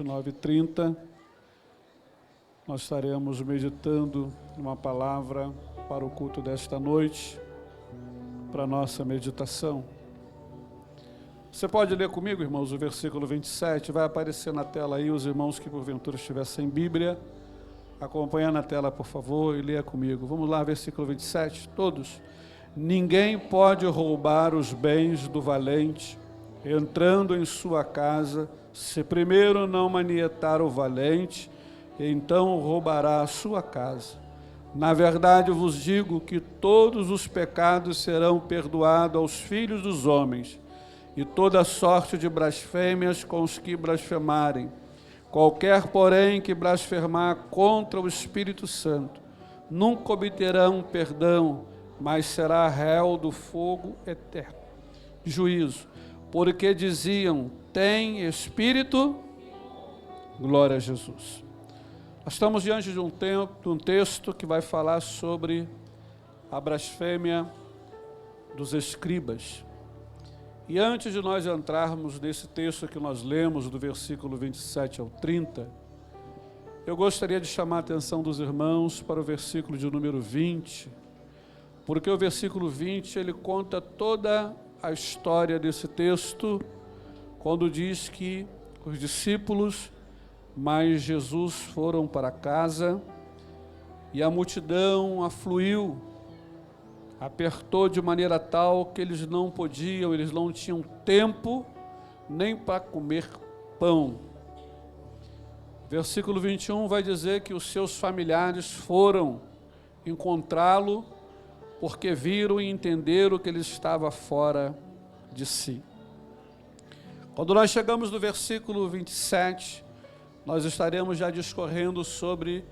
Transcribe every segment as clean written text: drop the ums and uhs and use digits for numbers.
19h30, nós estaremos meditando uma palavra para o culto desta noite, para a nossa meditação. Você pode ler comigo, irmãos, o versículo 27, vai aparecer na tela aí, os irmãos que porventura estivessem Bíblia, acompanha na tela, por favor, e leia comigo. Vamos lá, versículo 27, todos. Ninguém pode roubar os bens do valente, entrando em sua casa, se primeiro não manietar o valente, então roubará a sua casa. Na verdade vos digo que todos os pecados serão perdoados aos filhos dos homens, e toda sorte de blasfêmias com os que blasfemarem. Qualquer, porém, que blasfemar contra o Espírito Santo, nunca obterão perdão, mas será réu do fogo eterno. Juízo, porque diziam, tem Espírito, glória a Jesus. Nós estamos diante de um texto que vai falar sobre a blasfêmia dos escribas. E antes de nós entrarmos nesse texto que nós lemos, do versículo 27 ao 30, eu gostaria de chamar a atenção dos irmãos para o versículo de número 20, porque o versículo 20, ele conta toda a história desse texto, quando diz que os discípulos mais Jesus foram para casa e a multidão afluiu, apertou de maneira tal que eles não podiam, eles não tinham tempo nem para comer pão. Versículo 21 vai dizer que os seus familiares foram encontrá-lo porque viram e entenderam que ele estava fora de si. Quando nós chegamos no versículo 27, nós estaremos já discorrendo sobre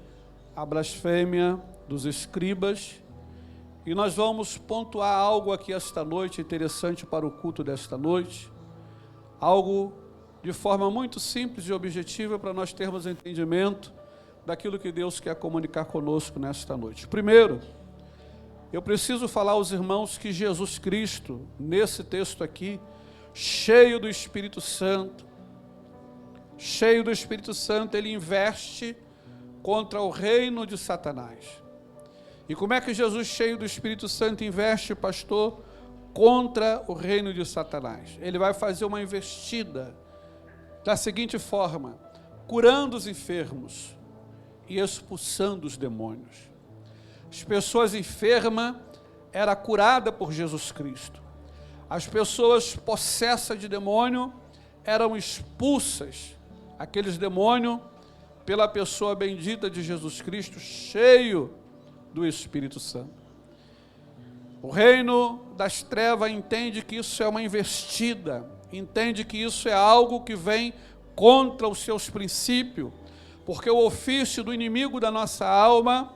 a blasfêmia dos escribas, e nós vamos pontuar algo aqui esta noite, interessante para o culto desta noite, algo de forma muito simples e objetiva para nós termos entendimento daquilo que Deus quer comunicar conosco nesta noite. Primeiro, eu preciso falar aos irmãos que Jesus Cristo, nesse texto aqui, cheio do Espírito Santo, ele investe contra o reino de Satanás. E como é que Jesus, cheio do Espírito Santo, investe, pastor, contra o reino de Satanás? Ele vai fazer uma investida da seguinte forma: curando os enfermos e expulsando os demônios. As pessoas enfermas eram curadas por Jesus Cristo. As pessoas possessas de demônio eram expulsas, aqueles demônios, pela pessoa bendita de Jesus Cristo, cheio do Espírito Santo. O reino das trevas entende que isso é uma investida, entende que isso é algo que vem contra os seus princípios, porque o ofício do inimigo da nossa alma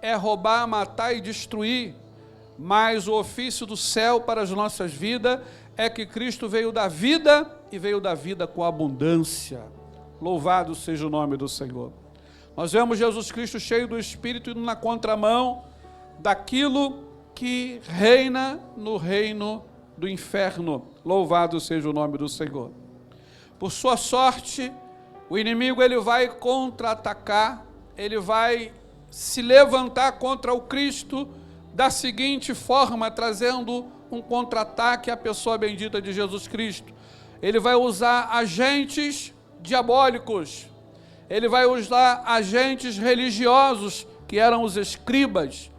é roubar, matar e destruir, mas o ofício do céu para as nossas vidas é que Cristo veio dar vida e veio dar vida com abundância. Louvado seja o nome do Senhor. Nós vemos Jesus Cristo cheio do Espírito indo na contramão daquilo que reina no reino do inferno. Louvado seja o nome do Senhor. Por sua sorte, o inimigo ele vai contra-atacar, ele vai se levantar contra o Cristo da seguinte forma, trazendo um contra-ataque à pessoa bendita de Jesus Cristo. Ele vai usar agentes diabólicos, ele vai usar agentes religiosos, que eram os escribas,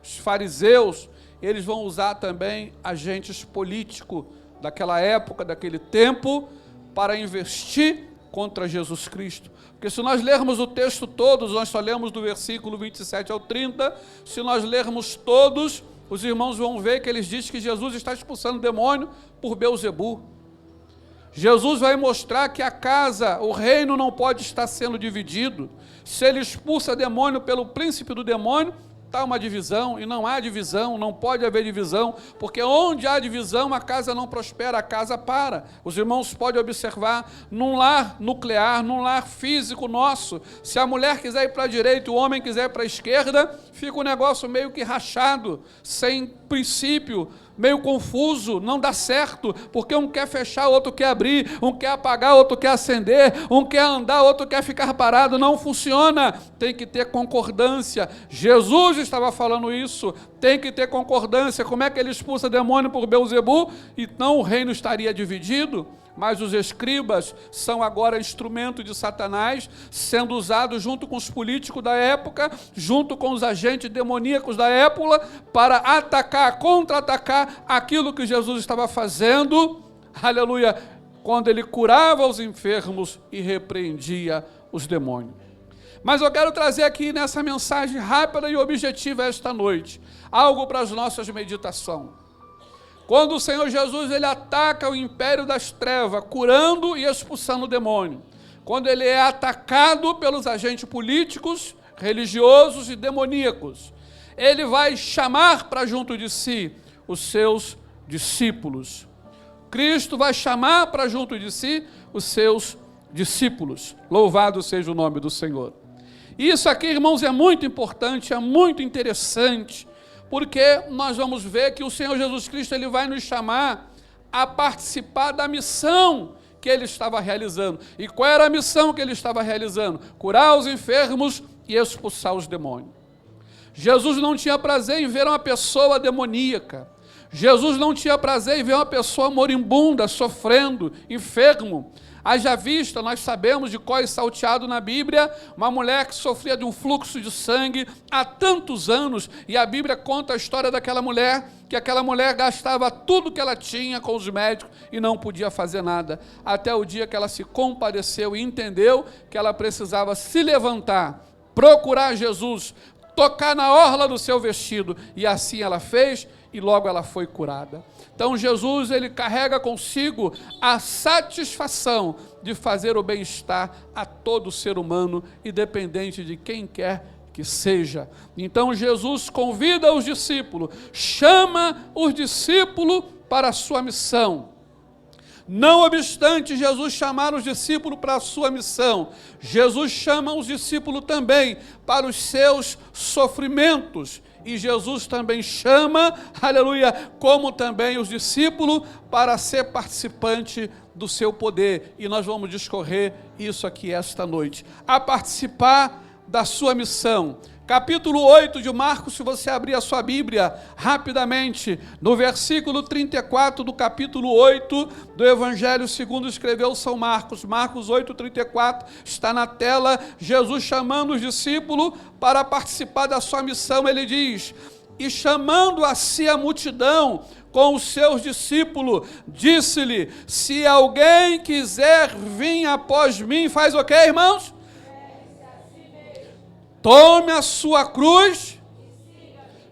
os fariseus. Eles vão usar também agentes políticos daquela época, daquele tempo, para investir contra Jesus Cristo. Porque se nós lermos o texto todo, nós só lemos do versículo 27 ao 30, se nós lermos todos, os irmãos vão ver que eles dizem que Jesus está expulsando o demônio por Belzebu. Jesus vai mostrar que a casa, o reino não pode estar sendo dividido. Se ele expulsa demônio pelo príncipe do demônio, está uma divisão, e não há divisão, não pode haver divisão, porque onde há divisão, a casa não prospera, a casa para. Os irmãos podem observar, num lar nuclear, num lar físico nosso, se a mulher quiser ir para a direita e o homem quiser ir para a esquerda, fica um negócio meio que rachado, sem princípio, meio confuso, não dá certo, porque um quer fechar, outro quer abrir, um quer apagar, outro quer acender, um quer andar, outro quer ficar parado, não funciona, tem que ter concordância. Jesus estava falando isso, tem que ter concordância. Como é que ele expulsa demônio por Beelzebu? Então o reino estaria dividido. Mas os escribas são agora instrumento de Satanás, sendo usados junto com os políticos da época, junto com os agentes demoníacos da época, para atacar, contra-atacar aquilo que Jesus estava fazendo, aleluia, quando ele curava os enfermos e repreendia os demônios. Mas eu quero trazer aqui nessa mensagem rápida e objetiva esta noite, algo para as nossas meditações. Quando o Senhor Jesus ele ataca o império das trevas, curando e expulsando o demônio. Quando ele é atacado pelos agentes políticos, religiosos e demoníacos, ele vai chamar para junto de si os seus discípulos. Cristo vai chamar para junto de si os seus discípulos. Louvado seja o nome do Senhor. E isso aqui, irmãos, é muito importante, é muito interessante, porque nós vamos ver que o Senhor Jesus Cristo ele vai nos chamar a participar da missão que ele estava realizando. E qual era a missão que ele estava realizando? Curar os enfermos e expulsar os demônios. Jesus não tinha prazer em ver uma pessoa demoníaca. Jesus não tinha prazer em ver uma pessoa moribunda, sofrendo, enfermo. Haja vista, nós sabemos de cor e salteado na Bíblia, uma mulher que sofria de um fluxo de sangue há tantos anos, e a Bíblia conta a história daquela mulher, que aquela mulher gastava tudo que ela tinha com os médicos e não podia fazer nada, até o dia que ela se compadeceu e entendeu que ela precisava se levantar, procurar Jesus, tocar na orla do seu vestido, e assim ela fez, e logo ela foi curada. Então Jesus, ele carrega consigo a satisfação de fazer o bem-estar a todo ser humano, independente de quem quer que seja. Então Jesus convida os discípulos, chama os discípulos para a sua missão. Não obstante Jesus chamar os discípulos para a sua missão, Jesus chama os discípulos também para os seus sofrimentos. E Jesus também chama, aleluia, como também os discípulos para ser participante do seu poder. E nós vamos discorrer isso aqui esta noite. A participar da sua missão. Capítulo 8 de Marcos, se você abrir a sua Bíblia rapidamente, no versículo 34 do capítulo 8 do Evangelho segundo escreveu São Marcos, Marcos 8:34, está na tela, Jesus chamando os discípulos para participar da sua missão, ele diz, e chamando a si a multidão com os seus discípulos, disse-lhe, se alguém quiser vir após mim, faz o quê, irmãos? Tome a sua cruz.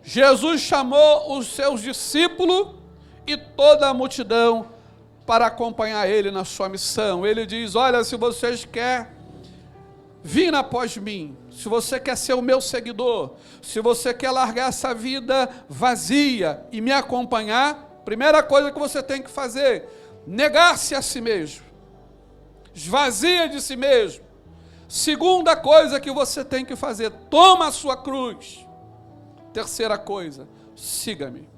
Jesus chamou os seus discípulos e toda a multidão para acompanhar ele na sua missão. Ele diz, olha, se vocês querem vir após mim, se você quer ser o meu seguidor, se você quer largar essa vida vazia e me acompanhar, primeira coisa que você tem que fazer, negar-se a si mesmo, esvazia de si mesmo. Segunda coisa que você tem que fazer, toma a sua cruz. Terceira coisa, siga-me.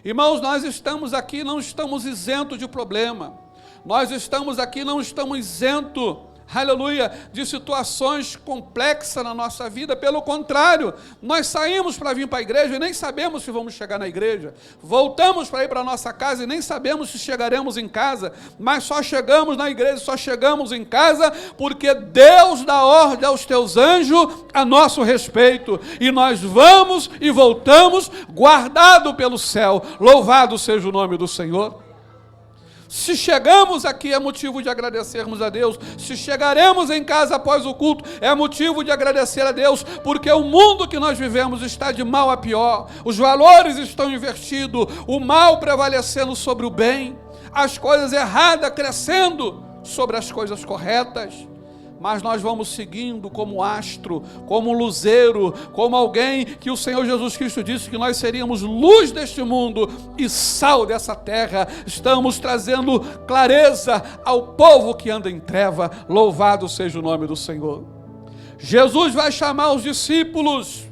Irmãos, nós estamos aqui, não estamos isentos de problema. Nós estamos aqui, não estamos isentos, aleluia, de situações complexas na nossa vida. Pelo contrário, nós saímos para vir para a igreja e nem sabemos se vamos chegar na igreja. Voltamos para ir para a nossa casa e nem sabemos se chegaremos em casa. Mas só chegamos na igreja, só chegamos em casa porque Deus dá ordem aos teus anjos a nosso respeito. E nós vamos e voltamos guardado pelo céu. Louvado seja o nome do Senhor. Se chegamos aqui é motivo de agradecermos a Deus. Se chegaremos em casa após o culto é motivo de agradecer a Deus, porque o mundo que nós vivemos está de mal a pior. Os valores estão invertidos, o mal prevalecendo sobre o bem, as coisas erradas crescendo sobre as coisas corretas. Mas nós vamos seguindo como astro, como luzeiro, como alguém que o Senhor Jesus Cristo disse que nós seríamos luz deste mundo e sal dessa terra. Estamos trazendo clareza ao povo que anda em treva. Louvado seja o nome do Senhor. Jesus vai chamar os discípulos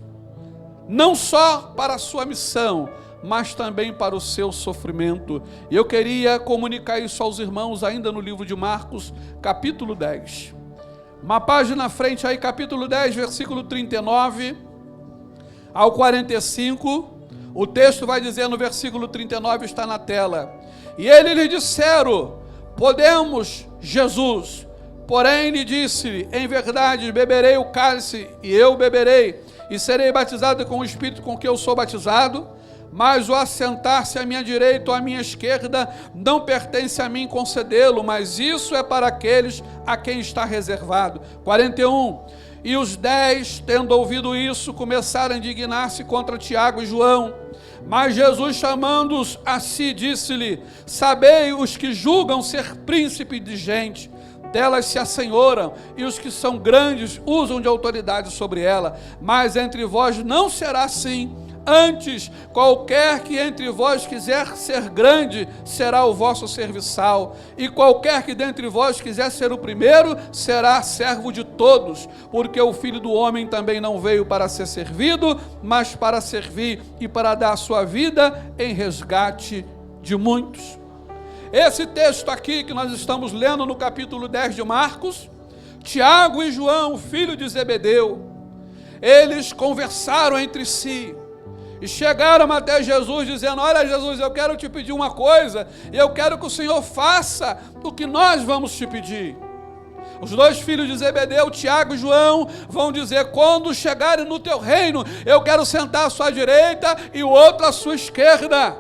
não só para a sua missão, mas também para o seu sofrimento. E eu queria comunicar isso aos irmãos ainda no livro de Marcos, capítulo 10. Uma página à frente aí, capítulo 10, versículo 39 ao 45. O texto vai dizer no versículo 39, está na tela. E eles lhe disseram: podemos, Jesus. Porém lhe disse: em verdade beberei o cálice, e eu beberei, e serei batizado com o Espírito com que eu sou batizado, mas o assentar-se à minha direita ou à minha esquerda não pertence a mim concedê-lo, mas isso é para aqueles a quem está reservado. 41. E os 10, tendo ouvido isso, começaram a indignar-se contra Tiago e João. Mas Jesus, chamando-os a si, disse-lhe: sabei, os que julgam ser príncipe de gente, delas se assenhoram, e os que são grandes usam de autoridade sobre ela. Mas entre vós não será assim. Antes, qualquer que entre vós quiser ser grande, será o vosso serviçal. E qualquer que dentre vós quiser ser o primeiro, será servo de todos. Porque o Filho do Homem também não veio para ser servido, mas para servir e para dar a sua vida em resgate de muitos. Esse texto aqui que nós estamos lendo no capítulo 10 de Marcos, Tiago e João, filho de Zebedeu, eles conversaram entre si e chegaram até Jesus dizendo: olha, Jesus, eu quero te pedir uma coisa, e eu quero que o Senhor faça o que nós vamos te pedir. Os dois filhos de Zebedeu, Tiago e João, vão dizer: quando chegarem no teu reino, eu quero sentar à sua direita e o outro à sua esquerda.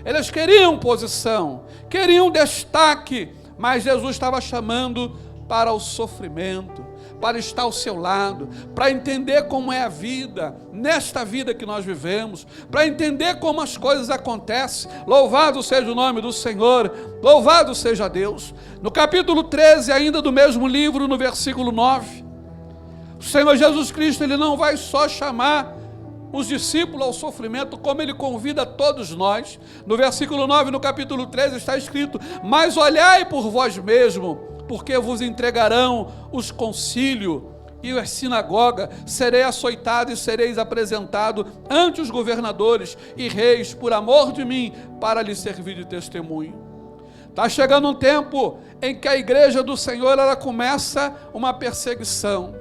Eles queriam posição, queriam destaque, mas Jesus estava chamando para o sofrimento, para estar ao seu lado, para entender como é a vida, nesta vida que nós vivemos, para entender como as coisas acontecem. Louvado seja o nome do Senhor, louvado seja Deus. No capítulo 13, ainda do mesmo livro, no versículo 9, o Senhor Jesus Cristo, Ele não vai só chamar os discípulos ao sofrimento, como Ele convida todos nós. No versículo 9, no capítulo 13, está escrito: mas olhai por vós mesmos, porque vos entregarão os concílios e as sinagogas, serei açoitado e sereis apresentado ante os governadores e reis, por amor de mim, para lhes servir de testemunho. Está chegando um tempo em que a igreja do Senhor, ela começa uma perseguição,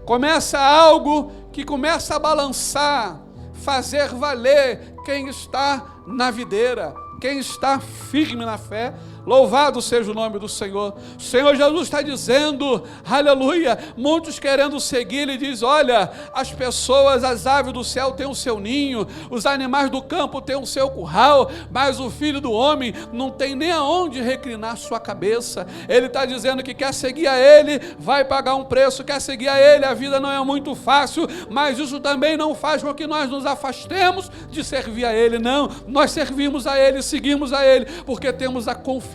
começa algo que começa a balançar, fazer valer quem está na videira, quem está firme na fé. Louvado seja o nome do Senhor. O Senhor Jesus está dizendo, aleluia, muitos querendo seguir, Ele diz: olha, as pessoas, as aves do céu têm o seu ninho, os animais do campo têm o seu curral, mas o Filho do Homem não tem nem aonde reclinar sua cabeça. Ele está dizendo que quer seguir a Ele, vai pagar um preço, quer seguir a Ele, a vida não é muito fácil, mas isso também não faz com que nós nos afastemos de servir a Ele. Não, nós servimos a Ele, seguimos a Ele, porque temos a confiança,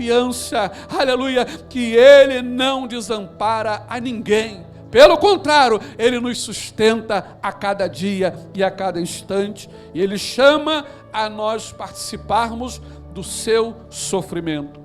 aleluia, que Ele não desampara a ninguém. Pelo contrário, Ele nos sustenta a cada dia e a cada instante, e Ele chama a nós participarmos do seu sofrimento.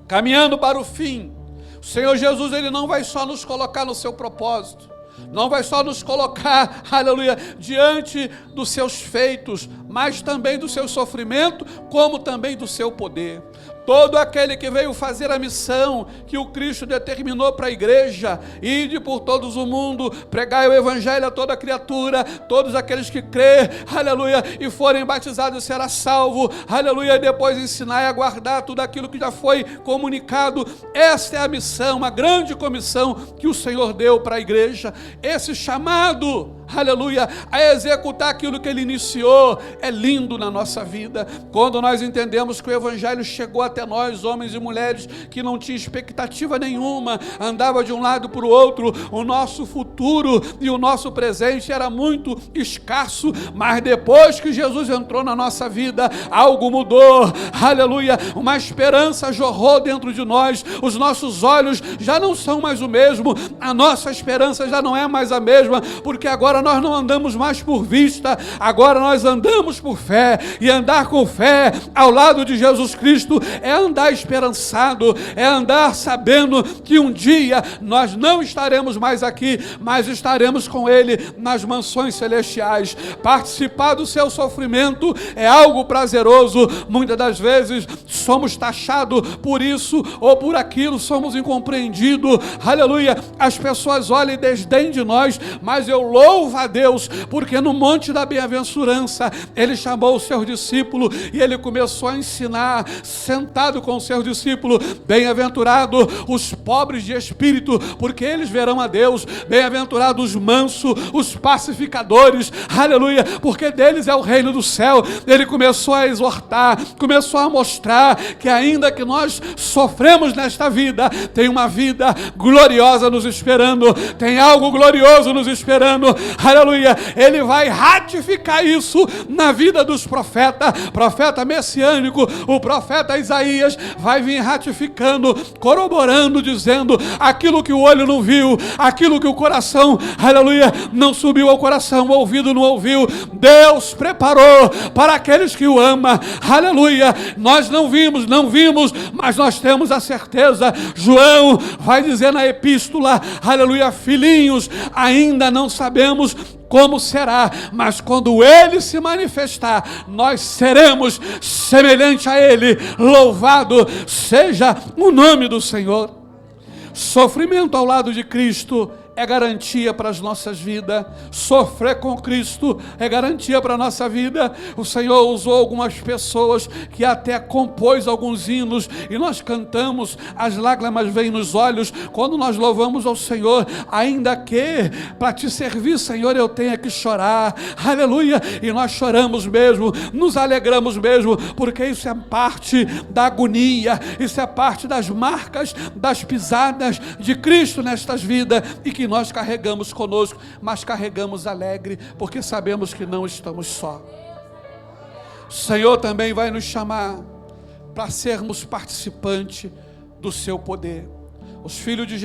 Caminhando para o fim, o Senhor Jesus, Ele não vai só nos colocar no seu propósito, não vai só nos colocar, aleluia, diante dos seus feitos, mas também do seu sofrimento, como também do seu poder. Todo aquele que veio fazer a missão que o Cristo determinou para a igreja: ide por todos o mundo, pregai o evangelho a toda criatura, todos aqueles que crê, aleluia, e forem batizados será salvo, aleluia, e depois ensinar a guardar tudo aquilo que já foi comunicado. Esta é a missão, a grande comissão que o Senhor deu para a igreja. Esse chamado, aleluia, a executar aquilo que Ele iniciou, é lindo na nossa vida, quando nós entendemos que o evangelho chegou até nós, homens e mulheres que não tinham expectativa nenhuma, andava de um lado para o outro, o nosso futuro e o nosso presente era muito escasso, mas depois que Jesus entrou na nossa vida, algo mudou, aleluia, uma esperança jorrou dentro de nós, os nossos olhos já não são mais o mesmo, a nossa esperança já não é mais a mesma, porque agora agora nós não andamos mais por vista, agora nós andamos por fé, e andar com fé ao lado de Jesus Cristo é andar esperançado, é andar sabendo que um dia nós não estaremos mais aqui, mas estaremos com Ele nas mansões celestiais. Participar do seu sofrimento é algo prazeroso. Muitas das vezes somos taxados por isso ou por aquilo, somos incompreendidos, aleluia, as pessoas olham e desdém de nós, mas eu louvo a Deus, porque no monte da bem-aventurança, Ele chamou os seus discípulos, e Ele começou a ensinar, sentado com os seus discípulos: bem-aventurados os pobres de espírito, porque eles verão a Deus. Bem-aventurados os mansos, os pacificadores, aleluia, porque deles é o reino do céu. Ele começou a exortar, começou a mostrar que ainda que nós sofremos nesta vida, tem uma vida gloriosa nos esperando, tem algo glorioso nos esperando, aleluia. Ele vai ratificar isso na vida dos profetas, profeta messiânico, o profeta Isaías vai vir ratificando, corroborando, dizendo aquilo que o olho não viu, aquilo que o coração, aleluia, não subiu ao coração, o ouvido não ouviu, Deus preparou para aqueles que o amam, aleluia. Nós não vimos, mas nós temos a certeza. João vai dizer na epístola, aleluia: filhinhos, ainda não sabemos como será, mas quando Ele se manifestar, nós seremos semelhante a Ele. Louvado seja o nome do Senhor. Sofrimento ao lado de Cristo é garantia para as nossas vidas. Sofrer com Cristo é garantia para a nossa vida. O Senhor usou algumas pessoas que até compôs alguns hinos, e nós cantamos, as lágrimas vêm nos olhos quando nós louvamos ao Senhor, ainda que para te servir, Senhor, eu tenha que chorar, aleluia, e nós choramos mesmo, nos alegramos mesmo, porque isso é parte da agonia, isso é parte das marcas, das pisadas de Cristo nestas vidas, e que nós carregamos conosco, mas carregamos alegre, porque sabemos que não estamos só. O Senhor também vai nos chamar para sermos participantes do seu poder. Os filhos de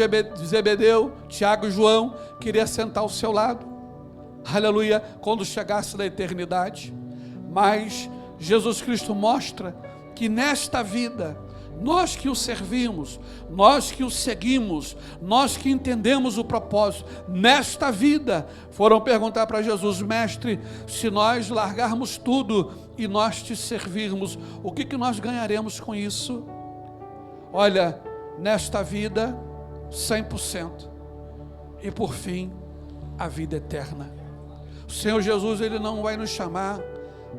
Zebedeu, Tiago e João, queriam sentar ao seu lado, aleluia, quando chegasse da eternidade, mas Jesus Cristo mostra que nesta vida, nós que o servimos, nós que o seguimos, nós que entendemos o propósito, nesta vida, foram perguntar para Jesus: mestre, se nós largarmos tudo e nós te servirmos, o que nós ganharemos com isso? Olha, nesta vida, 100%, e por fim, a vida eterna. O Senhor Jesus, Ele não vai nos chamar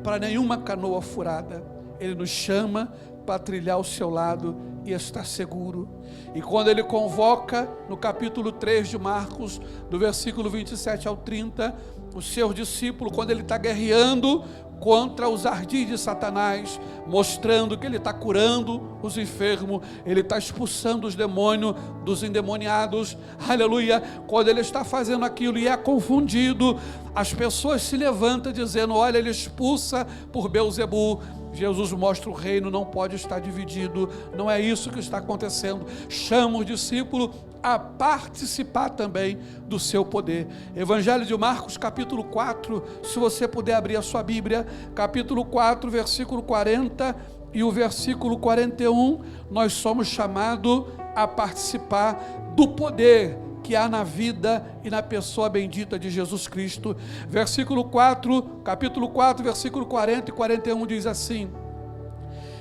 para nenhuma canoa furada, Ele nos chama para trilhar ao seu lado e estar seguro. E quando Ele convoca, no capítulo 3 de Marcos, do versículo 27 ao 30, o seu discípulo, quando ele está guerreando contra os ardis de Satanás, mostrando que ele está curando os enfermos, ele está expulsando os demônios dos endemoniados, aleluia. Quando ele está fazendo aquilo e é confundido, as pessoas se levantam dizendo: olha, ele expulsa por Belzebu. Jesus mostra: o reino não pode estar dividido, não é isso que está acontecendo. Chama o discípulo a participar também do seu poder. Evangelho de Marcos, capítulo 4, se você puder abrir a sua Bíblia, capítulo 4, versículo 40 e o versículo 41, nós somos chamados a participar do poder que há na vida e na pessoa bendita de Jesus Cristo. Versículo 4, capítulo 4, versículo 40 e 41 diz assim: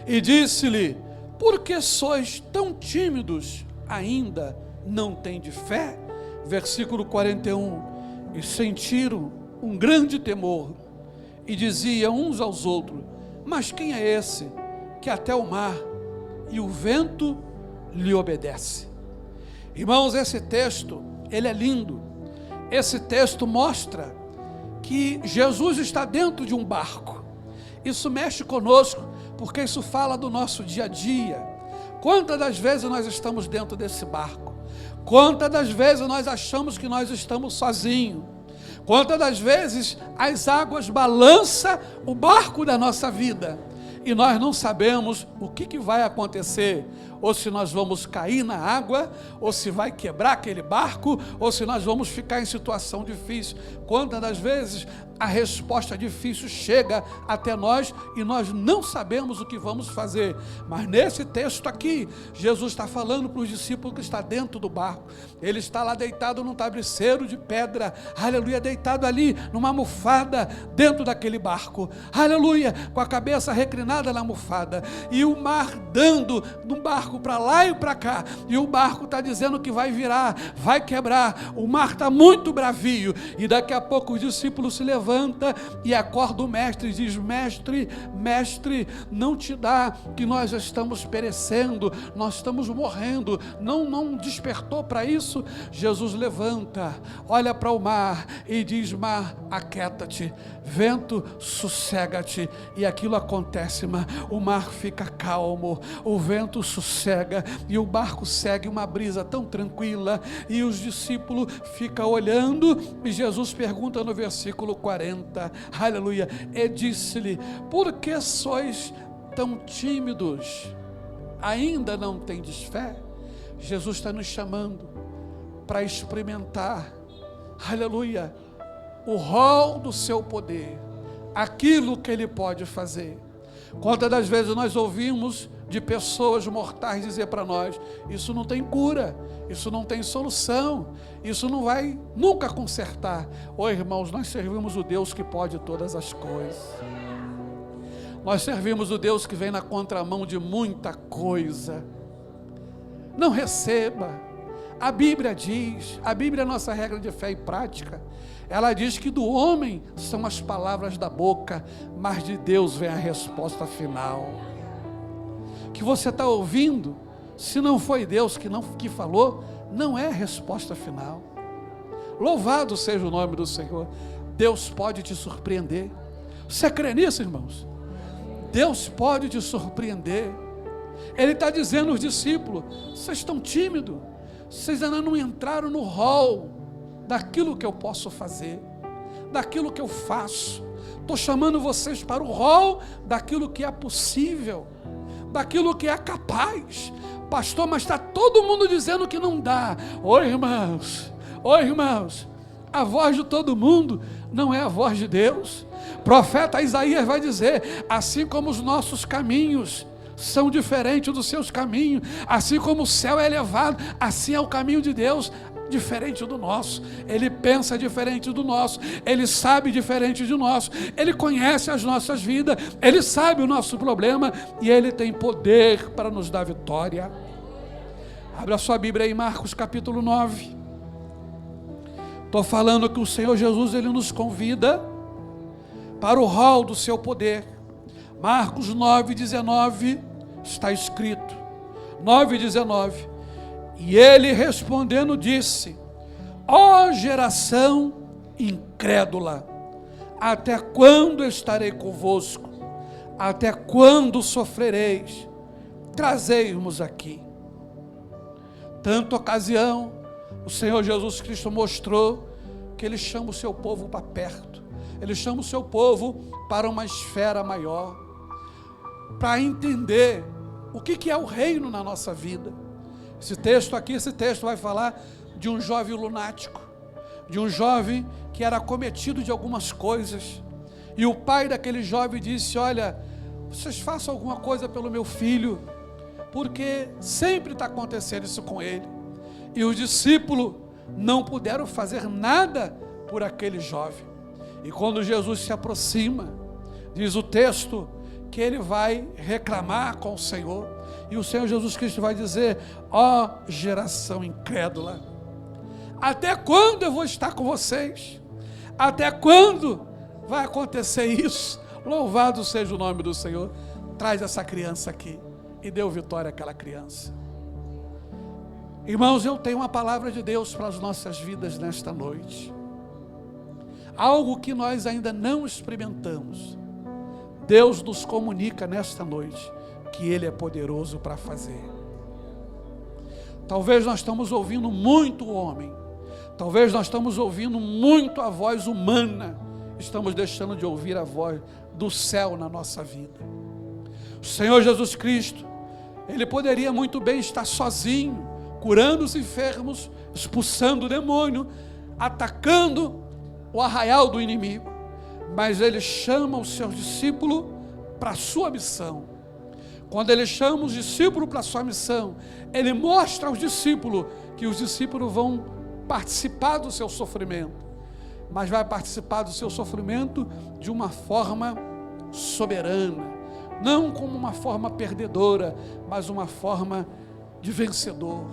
e disse-lhe: por que sois tão tímidos? Ainda não tendes fé? Versículo 41, e sentiram um grande temor, e diziam uns aos outros: mas quem é esse que até o mar e o vento lhe obedece? Irmãos, esse texto, ele é lindo. Esse texto mostra que Jesus está dentro de um barco. Isso mexe conosco, porque isso fala do nosso dia a dia. Quantas das vezes nós estamos dentro desse barco? Quantas das vezes nós achamos que nós estamos sozinhos? Quantas das vezes as águas balançam o barco da nossa vida e nós não sabemos o que vai acontecer, ou se nós vamos cair na água, ou se vai quebrar aquele barco, ou se nós vamos ficar em situação difícil. Quantas das vezes a resposta difícil chega até nós e nós não sabemos o que vamos fazer. Mas nesse texto aqui, Jesus está falando para os discípulos que está dentro do barco. Ele está lá deitado num travesseiro de pedra, aleluia, deitado ali numa almofada dentro daquele barco, aleluia, com a cabeça reclinada na almofada, e o mar dando do barco para lá e para cá, e o barco está dizendo que vai virar, vai quebrar, o mar está muito bravio, e daqui a pouco os discípulos se levanta e acorda o mestre e diz: mestre, não te dá que nós já estamos perecendo, nós estamos morrendo, não despertou para isso? Jesus levanta, olha para o mar e diz: mar, aquieta-te, vento, sossega-te, e aquilo acontece, o mar fica calmo, o vento sossega, e o barco segue uma brisa tão tranquila, e os discípulos ficam olhando, e Jesus pergunta no versículo 40, aleluia, e disse-lhe: por que sois tão tímidos? Ainda não tendes fé? Jesus está nos chamando para experimentar, aleluia, o rol do seu poder, aquilo que Ele pode fazer. Quantas das vezes nós ouvimos de pessoas mortais dizer para nós: isso não tem cura, isso não tem solução, isso não vai nunca consertar. Ô irmãos, nós servimos o Deus que pode todas as coisas. Nós servimos o Deus que vem na contramão de muita coisa. Não receba. A Bíblia diz, a Bíblia é a nossa regra de fé e prática, ela diz que do homem são as palavras da boca, mas de Deus vem a resposta final. Que você está ouvindo, se não foi Deus que falou, não é a resposta final. Louvado seja o nome do Senhor. Deus pode te surpreender. Você crê nisso, irmãos? Deus pode te surpreender. Ele está dizendo aos discípulos: vocês estão tímidos, vocês ainda não entraram no rol daquilo que eu posso fazer, daquilo que eu faço. Estou chamando vocês para o rol daquilo que é possível, daquilo que é capaz. Pastor, mas está todo mundo dizendo que não dá. Oi irmãos, a voz de todo mundo não é a voz de Deus. Profeta Isaías vai dizer: assim como os nossos caminhos são diferentes dos seus caminhos, assim como o céu é elevado, assim é o caminho de Deus diferente do nosso. Ele pensa diferente do nosso, Ele sabe diferente de nós, Ele conhece as nossas vidas, Ele sabe o nosso problema e Ele tem poder para nos dar vitória. Abra sua Bíblia aí, Marcos capítulo 9. Estou falando que o Senhor Jesus, Ele nos convida para o rol do seu poder. Marcos 9:19 está escrito, 9:19, e ele respondendo disse: ó geração incrédula, até quando estarei convosco? Até quando sofrereis? Trazei-nos aqui. Tanta ocasião, o Senhor Jesus Cristo mostrou que Ele chama o seu povo para perto, Ele chama o seu povo para uma esfera maior, para entender o que é o reino na nossa vida. Esse texto vai falar de um jovem lunático, de um jovem que era acometido de algumas coisas, e o pai daquele jovem disse: olha, vocês façam alguma coisa pelo meu filho, porque sempre está acontecendo isso com ele. E os discípulos não puderam fazer nada por aquele jovem. E quando Jesus se aproxima, diz o texto que ele vai reclamar com o Senhor, e o Senhor Jesus Cristo vai dizer: ó geração incrédula, até quando eu vou estar com vocês? Até quando vai acontecer isso? Louvado seja o nome do Senhor. Traz essa criança aqui e deu vitória àquela criança. Irmãos, eu tenho uma palavra de Deus para as nossas vidas nesta noite, algo que nós ainda não experimentamos. Deus nos comunica nesta noite que Ele é poderoso para fazer. Talvez nós estamos ouvindo muito o homem, talvez nós estamos ouvindo muito a voz humana, estamos deixando de ouvir a voz do céu na nossa vida. O Senhor Jesus Cristo, Ele poderia muito bem estar sozinho, curando os enfermos, expulsando o demônio, atacando o arraial do inimigo. Mas ele chama os seus discípulos para a sua missão. Quando ele chama os discípulos para a sua missão, ele mostra aos discípulos que os discípulos vão participar do seu sofrimento, mas vai participar do seu sofrimento de uma forma soberana, não como uma forma perdedora, mas uma forma de vencedor,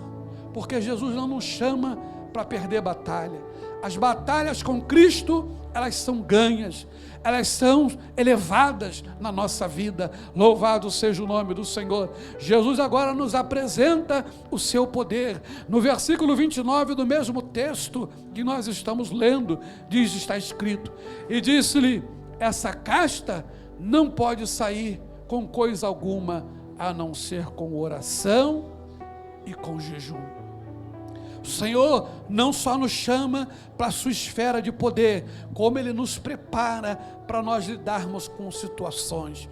porque Jesus não nos chama para perder batalha. As batalhas com Cristo, elas são ganhas, elas são elevadas na nossa vida. Louvado seja o nome do Senhor. Jesus agora nos apresenta o seu poder. No versículo 29 do mesmo texto que nós estamos lendo, está escrito: e disse-lhe, essa casta não pode sair com coisa alguma, a não ser com oração e com jejum. O Senhor não só nos chama para a sua esfera de poder, como Ele nos prepara para nós lidarmos com situações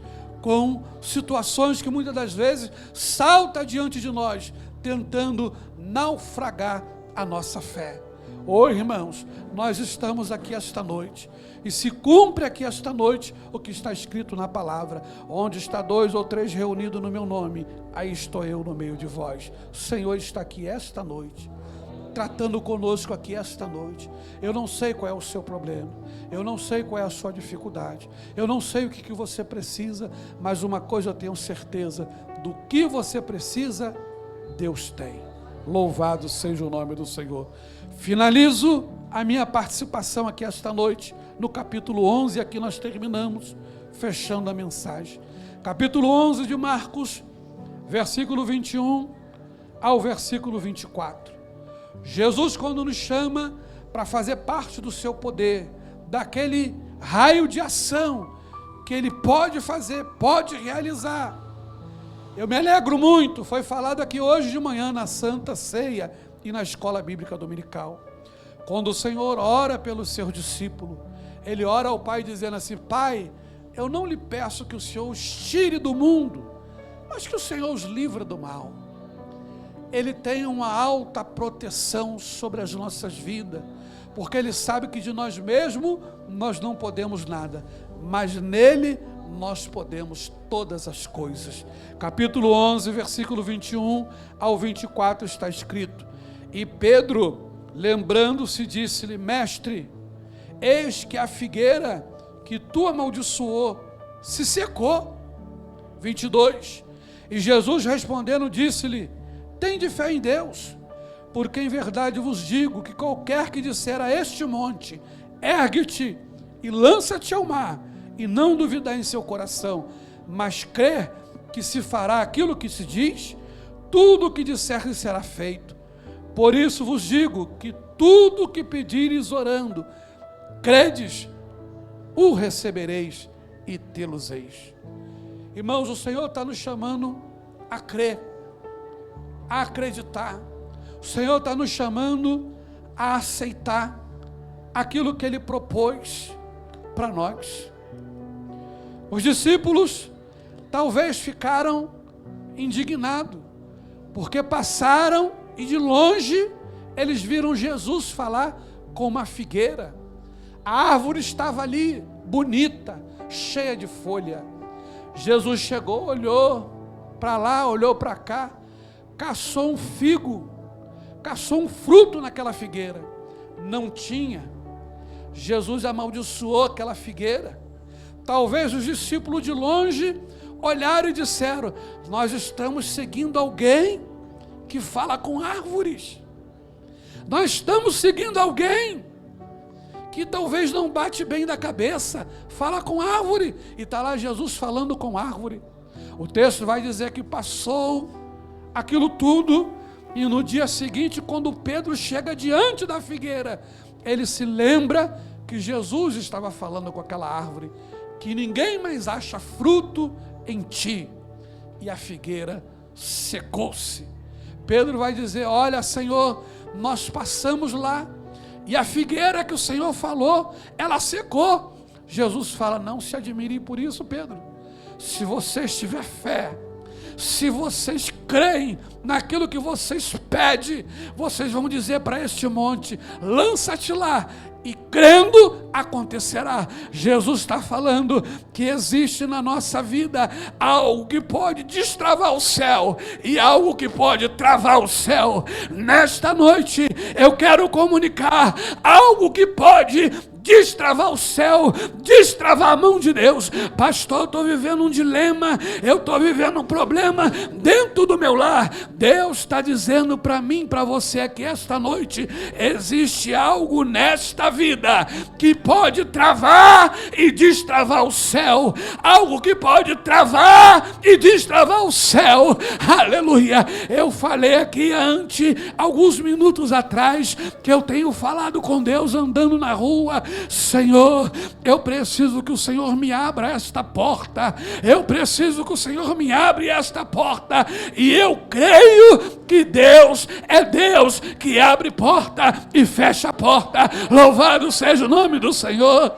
que muitas das vezes saltam diante de nós, tentando naufragar a nossa fé. Irmãos, nós estamos aqui esta noite, e se cumpre aqui esta noite o que está escrito na palavra: onde está 2 ou 3 reunidos no meu nome, aí estou eu no meio de vós. O Senhor está aqui esta noite, tratando conosco aqui esta noite. Eu não sei qual é o seu problema, eu não sei qual é a sua dificuldade, eu não sei o que você precisa, mas uma coisa eu tenho certeza: do que você precisa, Deus tem. Louvado seja o nome do Senhor. Finalizo a minha participação aqui esta noite no capítulo 11, aqui nós terminamos, fechando a mensagem. Capítulo 11 de Marcos, versículo 21 ao versículo 24. Jesus, quando nos chama para fazer parte do seu poder, daquele raio de ação que Ele pode fazer, pode realizar. Eu me alegro muito, foi falado aqui hoje de manhã na Santa Ceia e na Escola Bíblica Dominical. Quando o Senhor ora pelo seu discípulo, Ele ora ao Pai dizendo assim: Pai, eu não lhe peço que o Senhor os tire do mundo, mas que o Senhor os livre do mal. Ele tem uma alta proteção sobre as nossas vidas, porque Ele sabe que de nós mesmos nós não podemos nada, mas nele nós podemos todas as coisas. Capítulo 11, versículo 21 ao 24 está escrito: e Pedro, lembrando-se, disse-lhe: Mestre, eis que a figueira que tu amaldiçoou se secou. 22. E Jesus respondendo disse-lhe: tende fé em Deus, porque em verdade vos digo que qualquer que disser a este monte: ergue-te e lança-te ao mar, e não duvidar em seu coração, mas crer que se fará aquilo que se diz, tudo o que disser lhe será feito. Por isso vos digo que tudo o que pedires orando, credes, o recebereis e tê-los-eis. Irmãos, o Senhor está nos chamando a crer, a acreditar. O Senhor está nos chamando a aceitar aquilo que Ele propôs para nós. Os discípulos talvez ficaram indignados, porque passaram e de longe eles viram Jesus falar com uma figueira. A árvore estava ali, bonita, cheia de folha. Jesus chegou, olhou para lá, olhou para cá, caçou um figo, caçou um fruto naquela figueira. Não tinha. Jesus amaldiçoou aquela figueira. Talvez os discípulos de longe olharam e disseram: nós estamos seguindo alguém que fala com árvores. Nós estamos seguindo alguém que talvez não bate bem da cabeça, fala com árvore. E está lá Jesus falando com árvore. O texto vai dizer que passou aquilo tudo, e no dia seguinte, quando Pedro chega diante da figueira, ele se lembra que Jesus estava falando com aquela árvore, que ninguém mais acha fruto em ti, e a figueira secou-se. Pedro vai dizer: olha, Senhor, nós passamos lá, e a figueira que o Senhor falou, ela secou. Jesus fala: não se admire por isso, Pedro. Se você tiver fé, Se vocês creem naquilo que vocês pedem, vocês vão dizer para este monte: lança-te lá. E crendo, acontecerá. Jesus está falando que existe na nossa vida algo que pode destravar o céu e algo que pode travar o céu. Nesta noite eu quero comunicar algo que pode destravar o céu, destravar a mão de Deus. Pastor, eu estou vivendo um dilema, eu estou vivendo um problema dentro do meu lar. Deus está dizendo para mim, para você, que esta noite existe algo nesta vida que pode travar e destravar o céu, algo que pode travar e destravar o céu. Aleluia. Eu falei aqui alguns minutos atrás, que eu tenho falado com Deus andando na rua: Senhor, eu preciso que o Senhor me abra esta porta, eu preciso que o Senhor me abra esta porta, e eu creio que Deus é Deus que abre porta e fecha porta. Louvado seja o nome do Senhor.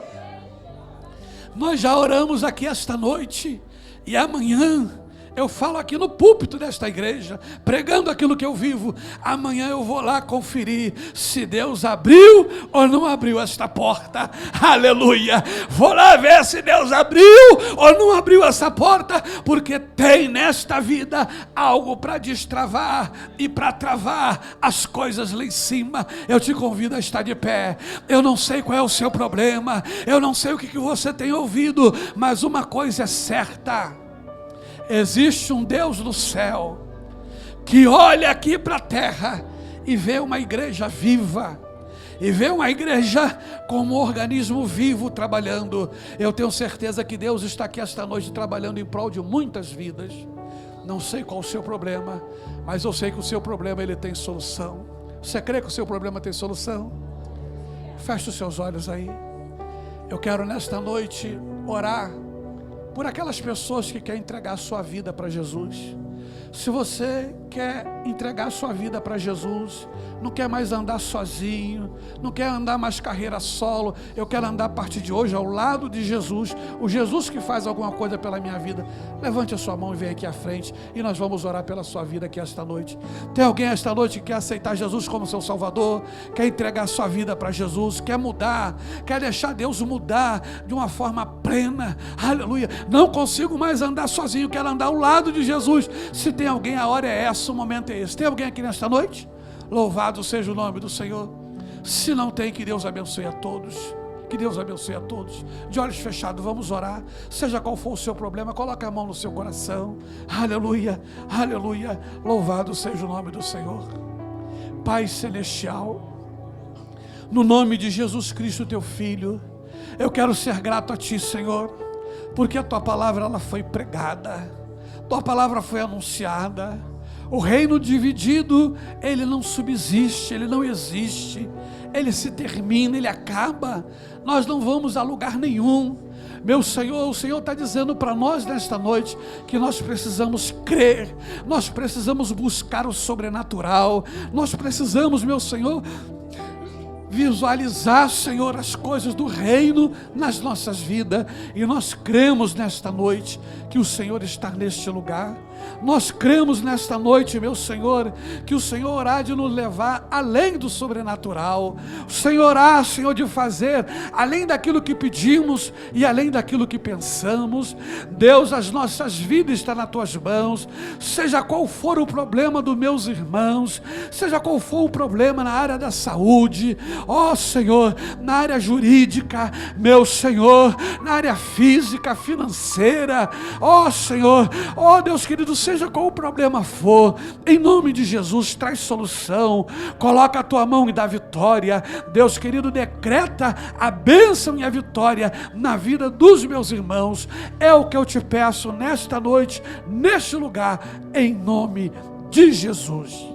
Nós já oramos aqui esta noite, e amanhã eu falo aqui no púlpito desta igreja, pregando aquilo que eu vivo. Amanhã eu vou lá conferir se Deus abriu ou não abriu esta porta. Aleluia. Vou lá ver se Deus abriu ou não abriu essa porta, porque tem nesta vida algo para destravar e para travar as coisas lá em cima. Eu te convido a estar de pé. Eu não sei qual é o seu problema, eu não sei o que você tem ouvido, mas uma coisa é certa: existe um Deus do céu que olha aqui para a terra e vê uma igreja viva, e vê uma igreja como um organismo vivo trabalhando. Eu tenho certeza que Deus está aqui esta noite trabalhando em prol de muitas vidas. Não sei qual o seu problema, mas eu sei que o seu problema ele tem solução. Você crê que o seu problema tem solução? Feche os seus olhos aí. Eu quero nesta noite orar por aquelas pessoas que querem entregar a sua vida para Jesus. Se você quer entregar a sua vida para Jesus, não quer mais andar sozinho, não quer andar mais carreira solo, eu quero andar a partir de hoje ao lado de Jesus, o Jesus que faz alguma coisa pela minha vida, levante a sua mão e venha aqui à frente, e nós vamos orar pela sua vida aqui esta noite. Tem alguém esta noite que quer aceitar Jesus como seu Salvador, quer entregar a sua vida para Jesus, quer mudar, quer deixar Deus mudar de uma forma plena? Aleluia. Não consigo mais andar sozinho, quero andar ao lado de Jesus. Se tem alguém, a hora é essa, o momento é esse. Tem alguém aqui nesta noite? Louvado seja o nome do Senhor. Se não tem, que Deus abençoe a todos. Que Deus abençoe a todos. De olhos fechados, vamos orar. Seja qual for o seu problema, coloque a mão no seu coração. Aleluia, aleluia. Louvado seja o nome do Senhor. Pai celestial, no nome de Jesus Cristo, teu Filho, eu quero ser grato a Ti, Senhor, porque a Tua palavra ela foi pregada, Tua palavra foi anunciada. O reino dividido, ele não subsiste, ele não existe, ele se termina, ele acaba. Nós não vamos a lugar nenhum. Meu Senhor, o Senhor está dizendo para nós nesta noite que nós precisamos crer, nós precisamos buscar o sobrenatural, nós precisamos, meu Senhor, visualizar, Senhor, as coisas do reino nas nossas vidas. E nós cremos nesta noite que o Senhor está neste lugar. Nós cremos nesta noite, meu Senhor, que o Senhor há de nos levar além do sobrenatural. O Senhor há, Senhor, de fazer além daquilo que pedimos e além daquilo que pensamos. Deus, as nossas vidas estão nas Tuas mãos. Seja qual for o problema dos meus irmãos, seja qual for o problema na área da saúde, ó Senhor, na área jurídica, meu Senhor, na área física, financeira, ó Senhor, ó Deus querido, seja qual o problema for, em nome de Jesus, traz solução, coloca a Tua mão e dá vitória. Deus querido, decreta a bênção e a vitória na vida dos meus irmãos. É o que eu te peço nesta noite, neste lugar, em nome de Jesus.